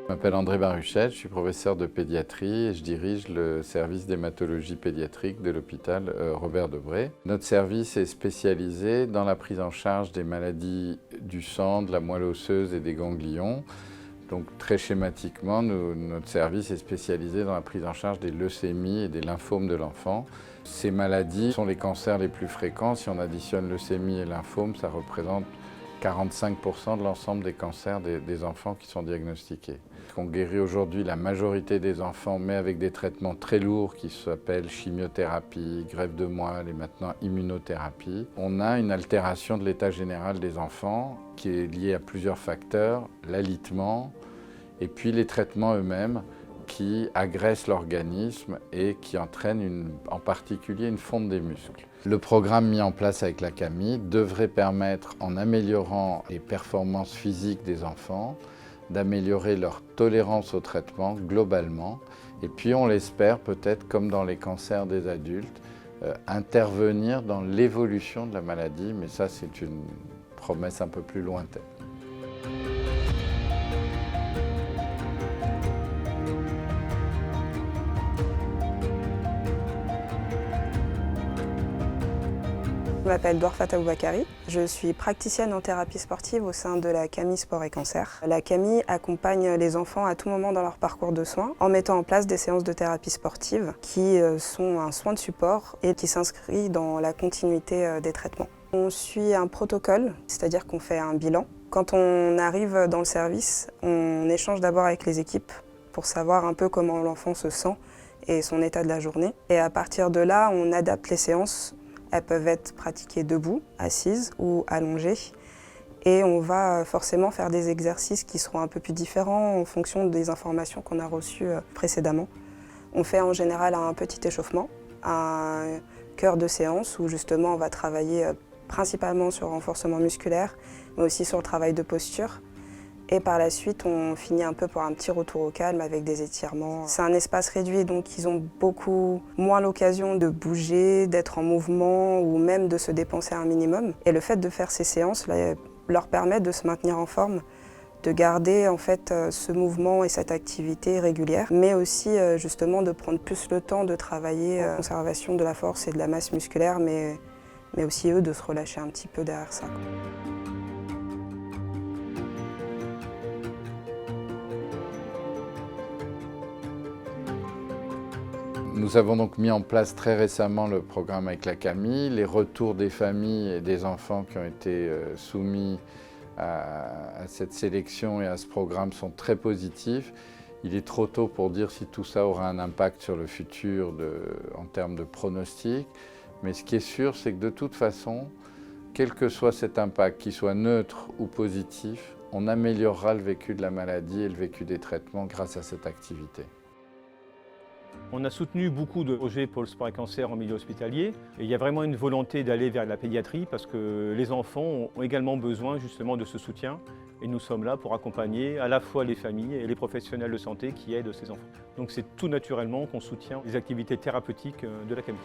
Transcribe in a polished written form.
Je m'appelle André Baruchel, je suis professeur de pédiatrie et je dirige le service d'hématologie pédiatrique de l'hôpital Robert Debré. Notre service est spécialisé dans la prise en charge des maladies du sang, de la moelle osseuse et des ganglions. Donc très schématiquement, notre service est spécialisé dans la prise en charge des leucémies et des lymphomes de l'enfant. Ces maladies sont les cancers les plus fréquents. Si on additionne leucémie et lymphome, ça représente 45% de l'ensemble des cancers des enfants qui sont diagnostiqués. On guérit aujourd'hui la majorité des enfants, mais avec des traitements très lourds qui s'appellent chimiothérapie, greffe de moelle et maintenant immunothérapie. On a une altération de l'état général des enfants qui est liée à plusieurs facteurs, l'alitement et puis les traitements eux-mêmes qui agressent l'organisme et qui entraînent en particulier une fonte des muscles. Le programme mis en place avec la CAMI devrait permettre, en améliorant les performances physiques des enfants, d'améliorer leur tolérance au traitement globalement. Et puis on l'espère peut-être, comme dans les cancers des adultes, intervenir dans l'évolution de la maladie, mais ça c'est une promesse un peu plus lointaine. Je m'appelle Douarfata Boubakari, je suis praticienne en thérapie sportive au sein de la CAMI Sport et Cancer. La CAMI accompagne les enfants à tout moment dans leur parcours de soins en mettant en place des séances de thérapie sportive qui sont un soin de support et qui s'inscrit dans la continuité des traitements. On suit un protocole, c'est-à-dire qu'on fait un bilan. Quand on arrive dans le service, on échange d'abord avec les équipes pour savoir un peu comment l'enfant se sent et son état de la journée. Et à partir de là, on adapte les séances. Elles peuvent être pratiquées debout, assises ou allongées. Et on va forcément faire des exercices qui seront un peu plus différents en fonction des informations qu'on a reçues précédemment. On fait en général un petit échauffement, un cœur de séance où justement on va travailler principalement sur le renforcement musculaire, mais aussi sur le travail de posture. Et par la suite, on finit un peu pour un petit retour au calme avec des étirements. C'est un espace réduit, donc ils ont beaucoup moins l'occasion de bouger, d'être en mouvement ou même de se dépenser un minimum. Et le fait de faire ces séances leur permet de se maintenir en forme, de garder en fait ce mouvement et cette activité régulière, mais aussi justement de prendre plus le temps de travailler la conservation de la force et de la masse musculaire, mais aussi eux de se relâcher un petit peu derrière ça. Nous avons donc mis en place très récemment le programme avec la CAMI. Les retours des familles et des enfants qui ont été soumis à cette sélection et à ce programme sont très positifs. Il est trop tôt pour dire si tout ça aura un impact sur le futur en termes de pronostic. Mais ce qui est sûr, c'est que de toute façon, quel que soit cet impact, qu'il soit neutre ou positif, on améliorera le vécu de la maladie et le vécu des traitements grâce à cette activité. On a soutenu beaucoup de projets pour le sport et cancer en milieu hospitalier. Et il y a vraiment une volonté d'aller vers la pédiatrie parce que les enfants ont également besoin justement de ce soutien. Et nous sommes là pour accompagner à la fois les familles et les professionnels de santé qui aident ces enfants. Donc c'est tout naturellement qu'on soutient les activités thérapeutiques de la CAMI.